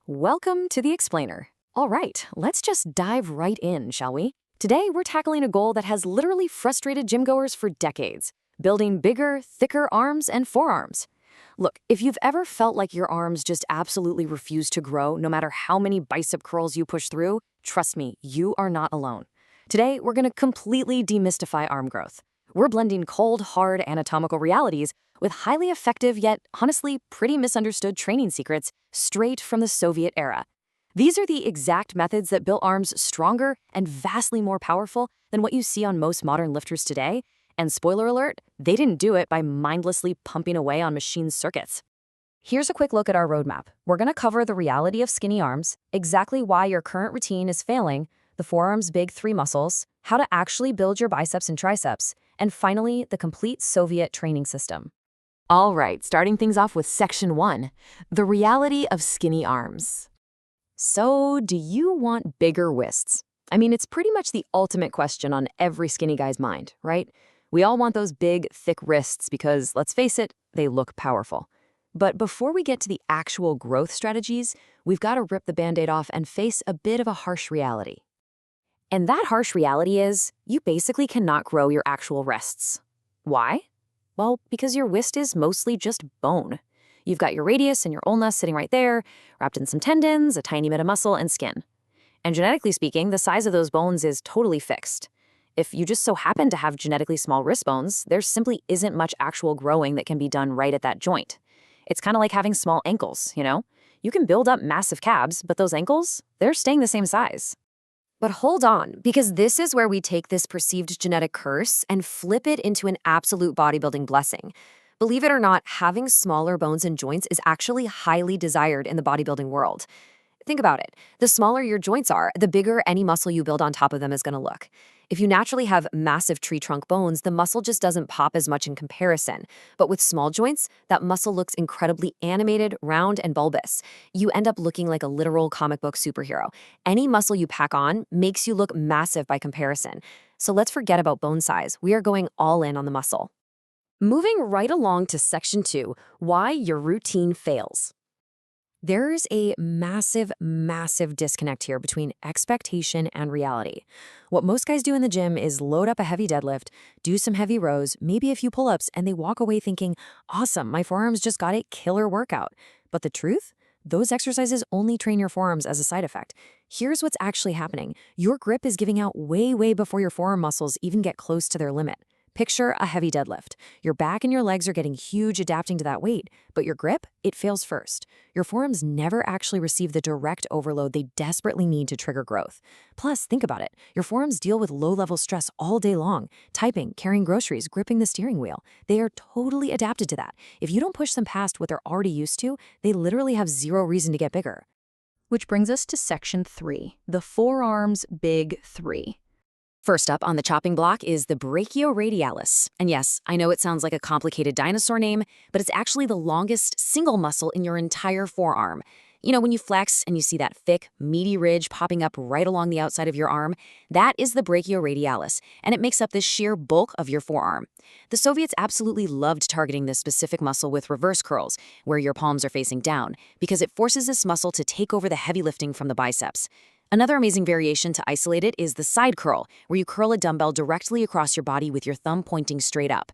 Welcome to the Explainer. All right, let's just dive right in, shall we? Today, we're tackling a goal that has literally frustrated gym-goers for decades, building bigger, thicker arms and forearms. Look, if you've ever felt like your arms just absolutely refuse to grow no matter how many bicep curls you push through, trust me, you are not alone. Today, we're going to completely demystify arm growth. We're blending cold, hard anatomical realities with highly effective yet honestly pretty misunderstood training secrets straight from the Soviet era. These are the exact methods that built arms stronger and vastly more powerful than what you see on most modern lifters today. And spoiler alert, they didn't do it by mindlessly pumping away on machine circuits. Here's a quick look at our roadmap. We're going to cover the reality of skinny arms, exactly why your current routine is failing, the forearm's big three muscles, how to actually build your biceps and triceps, and finally, the complete Soviet training system. All right, starting things off with Section 1, the reality of skinny arms. So, do you want bigger wrists? I mean, it's pretty much the ultimate question on every skinny guy's mind, right? We all want those big, thick wrists because, let's face it, they look powerful. But before we get to the actual growth strategies, we've got to rip the Band-Aid off and face a bit of a harsh reality. And that harsh reality is, you basically cannot grow your actual wrists. Why? Well, because your wrist is mostly just bone. You've got your radius and your ulna sitting right there, wrapped in some tendons, a tiny bit of muscle, and skin. And genetically speaking, the size of those bones is totally fixed. If you just so happen to have genetically small wrist bones, there simply isn't much actual growing that can be done right at that joint. It's kind of like having small ankles, you know? You can build up massive calves, but those ankles, they're staying the same size. But hold on, because this is where we take this perceived genetic curse and flip it into an absolute bodybuilding blessing. Believe it or not, having smaller bones and joints is actually highly desired in the bodybuilding world. Think about it. The smaller your joints are, the bigger any muscle you build on top of them is going to look. If you naturally have massive tree trunk bones, the muscle just doesn't pop as much in comparison. But with small joints, that muscle looks incredibly animated, round, and bulbous. You end up looking like a literal comic book superhero. Any muscle you pack on makes you look massive by comparison. So let's forget about bone size. We are going all in on the muscle. Moving right along to Section 2, why your routine fails. There's a massive, massive disconnect here between expectation and reality. What most guys do in the gym is load up a heavy deadlift, do some heavy rows, maybe a few pull-ups, and they walk away thinking, awesome, my forearms just got a killer workout. But the truth? Those exercises only train your forearms as a side effect. Here's what's actually happening. Your grip is giving out way, way before your forearm muscles even get close to their limit. Picture a heavy deadlift. Your back and your legs are getting huge adapting to that weight, but your grip, it fails first. Your forearms never actually receive the direct overload they desperately need to trigger growth. Plus, think about it. Your forearms deal with low-level stress all day long. Typing, carrying groceries, gripping the steering wheel. They are totally adapted to that. If you don't push them past what they're already used to, they literally have zero reason to get bigger. Which brings us to Section 3, the forearm's big three. First up on the chopping block is the brachioradialis. And yes, I know it sounds like a complicated dinosaur name, but it's actually the longest single muscle in your entire forearm. You know, when you flex and you see that thick, meaty ridge popping up right along the outside of your arm, that is the brachioradialis, and it makes up the sheer bulk of your forearm. The Soviets absolutely loved targeting this specific muscle with reverse curls, where your palms are facing down, because it forces this muscle to take over the heavy lifting from the biceps. Another amazing variation to isolate it is the side curl, where you curl a dumbbell directly across your body with your thumb pointing straight up.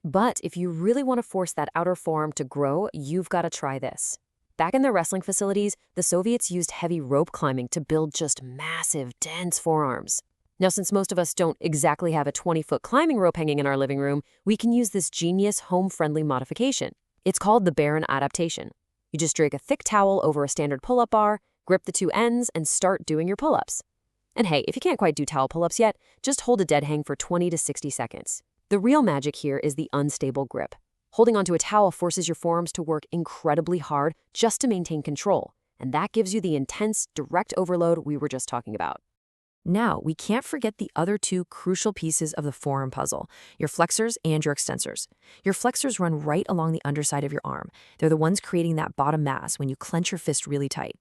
But if you really want to force that outer forearm to grow, you've got to try this. Back in their wrestling facilities, the Soviets used heavy rope climbing to build just massive, dense forearms. Now, since most of us don't exactly have a 20-foot climbing rope hanging in our living room, we can use this genius home-friendly modification. It's called the Barron adaptation. You just drag a thick towel over a standard pull-up bar, grip the two ends, and start doing your pull-ups. And hey, if you can't quite do towel pull-ups yet, just hold a dead hang for 20 to 60 seconds. The real magic here is the unstable grip. Holding onto a towel forces your forearms to work incredibly hard just to maintain control, and that gives you the intense, direct overload we were just talking about. Now, we can't forget the other two crucial pieces of the forearm puzzle, your flexors and your extensors. Your flexors run right along the underside of your arm. They're the ones creating that bottom mass when you clench your fist really tight.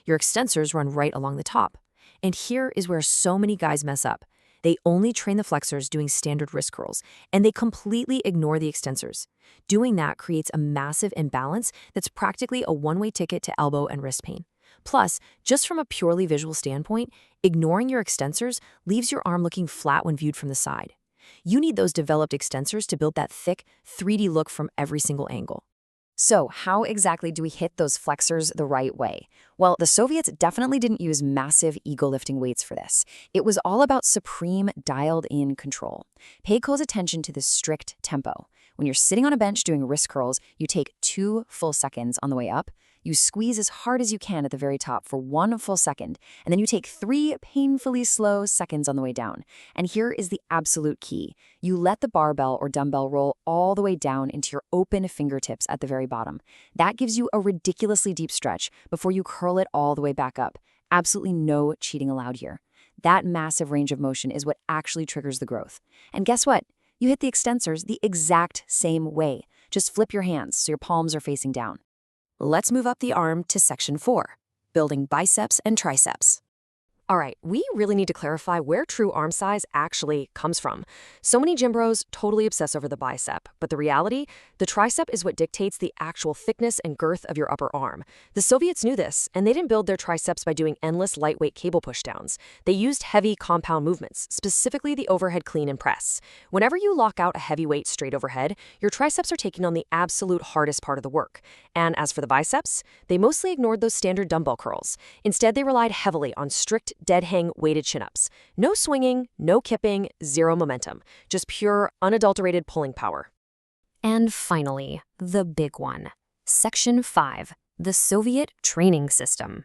Your extensors run right along the top. And here is where so many guys mess up. They only train the flexors doing standard wrist curls, and they completely ignore the extensors. Doing that creates a massive imbalance that's practically a one-way ticket to elbow and wrist pain. Plus, just from a purely visual standpoint, ignoring your extensors leaves your arm looking flat when viewed from the side. You need those developed extensors to build that thick, 3D look from every single angle. So how exactly do we hit those flexors the right way? Well, the Soviets definitely didn't use massive ego-lifting weights for this. It was all about supreme, dialed-in control. Pay close attention to this strict tempo. When you're sitting on a bench doing wrist curls, you take 2 full seconds on the way up. You squeeze as hard as you can at the very top for 1 full second, and then you take 3 painfully slow seconds on the way down. And here is the absolute key. You let the barbell or dumbbell roll all the way down into your open fingertips at the very bottom. That gives you a ridiculously deep stretch before you curl it all the way back up. Absolutely no cheating allowed here. That massive range of motion is what actually triggers the growth. And guess what? You hit the extensors the exact same way. Just flip your hands so your palms are facing down. Let's move up the arm to section 4, building biceps and triceps. All right, we really need to clarify where true arm size actually comes from. So many gym bros totally obsess over the bicep, but the reality, the tricep is what dictates the actual thickness and girth of your upper arm. The Soviets knew this, and they didn't build their triceps by doing endless lightweight cable pushdowns. They used heavy compound movements, specifically the overhead clean and press. Whenever you lock out a heavy weight straight overhead, your triceps are taking on the absolute hardest part of the work. And as for the biceps, they mostly ignored those standard dumbbell curls. Instead, they relied heavily on strict dead hang weighted chin-ups. No swinging, no kipping, zero momentum. Just pure, unadulterated pulling power. And finally, the big one. Section 5, the Soviet training system.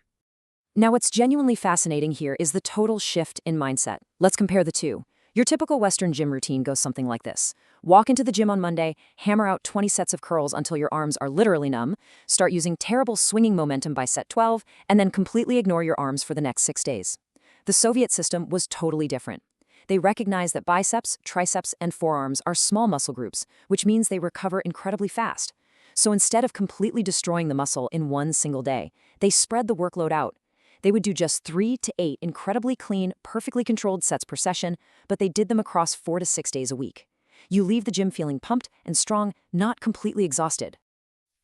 Now, what's genuinely fascinating here is the total shift in mindset. Let's compare the two. Your typical Western gym routine goes something like this. Walk into the gym on Monday, hammer out 20 sets of curls until your arms are literally numb, start using terrible swinging momentum by set 12, and then completely ignore your arms for the next 6 days. The Soviet system was totally different. They recognized that biceps, triceps, and forearms are small muscle groups, which means they recover incredibly fast. So instead of completely destroying the muscle in one single day, they spread the workload out. They would do just 3 to 8 incredibly clean, perfectly controlled sets per session, but they did them across 4 to 6 days a week. You leave the gym feeling pumped and strong, not completely exhausted.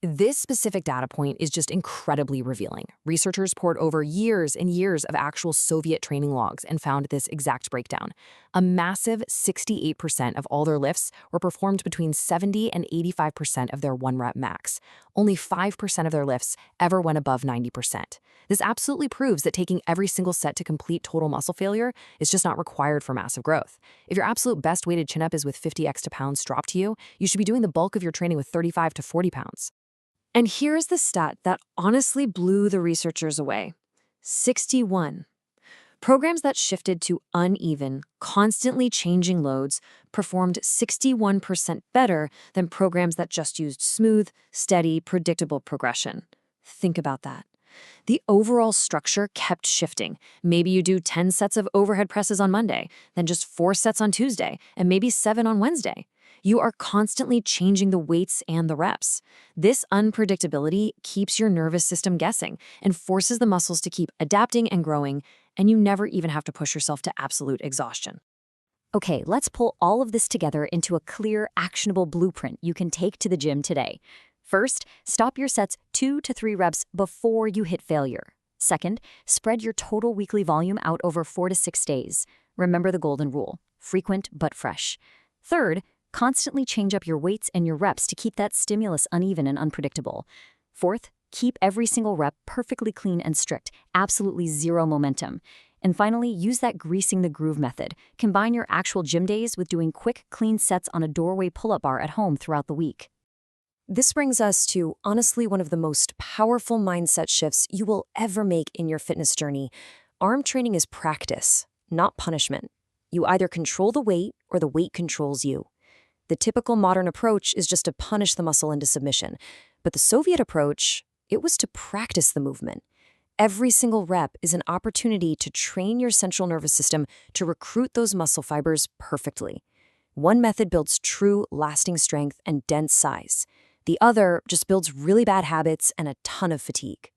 This specific data point is just incredibly revealing. Researchers poured over years and years of actual Soviet training logs and found this exact breakdown. A massive 68% of all their lifts were performed between 70 and 85% of their 1-rep max. Only 5% of their lifts ever went above 90%. This absolutely proves that taking every single set to complete total muscle failure is just not required for massive growth. If your absolute best weighted chin-up is with 50 extra pounds dropped to you, you should be doing the bulk of your training with 35 to 40 pounds. And here's the stat that honestly blew the researchers away. 61. Programs that shifted to uneven, constantly changing loads performed 61% better than programs that just used smooth, steady, predictable progression. Think about that. The overall structure kept shifting. Maybe you do 10 sets of overhead presses on Monday, then just 4 sets on Tuesday, and maybe 7 on Wednesday. You are constantly changing the weights and the reps. This unpredictability keeps your nervous system guessing and forces the muscles to keep adapting and growing, and you never even have to push yourself to absolute exhaustion. Okay, let's pull all of this together into a clear, actionable blueprint you can take to the gym today. First, stop your sets 2 to 3 reps before you hit failure. Second, spread your total weekly volume out over 4 to 6 days. Remember the golden rule: frequent but fresh. Third, constantly change up your weights and your reps to keep that stimulus uneven and unpredictable. Fourth, keep every single rep perfectly clean and strict, absolutely zero momentum. And finally, use that greasing the groove method. Combine your actual gym days with doing quick, clean sets on a doorway pull-up bar at home throughout the week. This brings us to, honestly, one of the most powerful mindset shifts you will ever make in your fitness journey. Arm training is practice, not punishment. You either control the weight or the weight controls you. The typical modern approach is just to punish the muscle into submission. But the Soviet approach, it was to practice the movement. Every single rep is an opportunity to train your central nervous system to recruit those muscle fibers perfectly. One method builds true, lasting strength and dense size. The other just builds really bad habits and a ton of fatigue.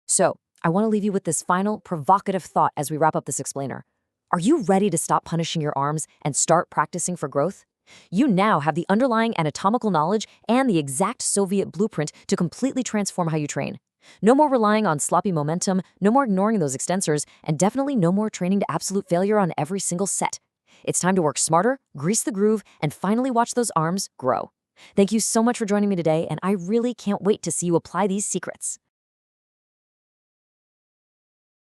So, I want to leave you with this final, provocative thought as we wrap up this explainer. Are you ready to stop punishing your arms and start practicing for growth? You now have the underlying anatomical knowledge and the exact Soviet blueprint to completely transform how you train. No more relying on sloppy momentum, no more ignoring those extensors, and definitely no more training to absolute failure on every single set. It's time to work smarter, grease the groove, and finally watch those arms grow. Thank you so much for joining me today, and I really can't wait to see you apply these secrets.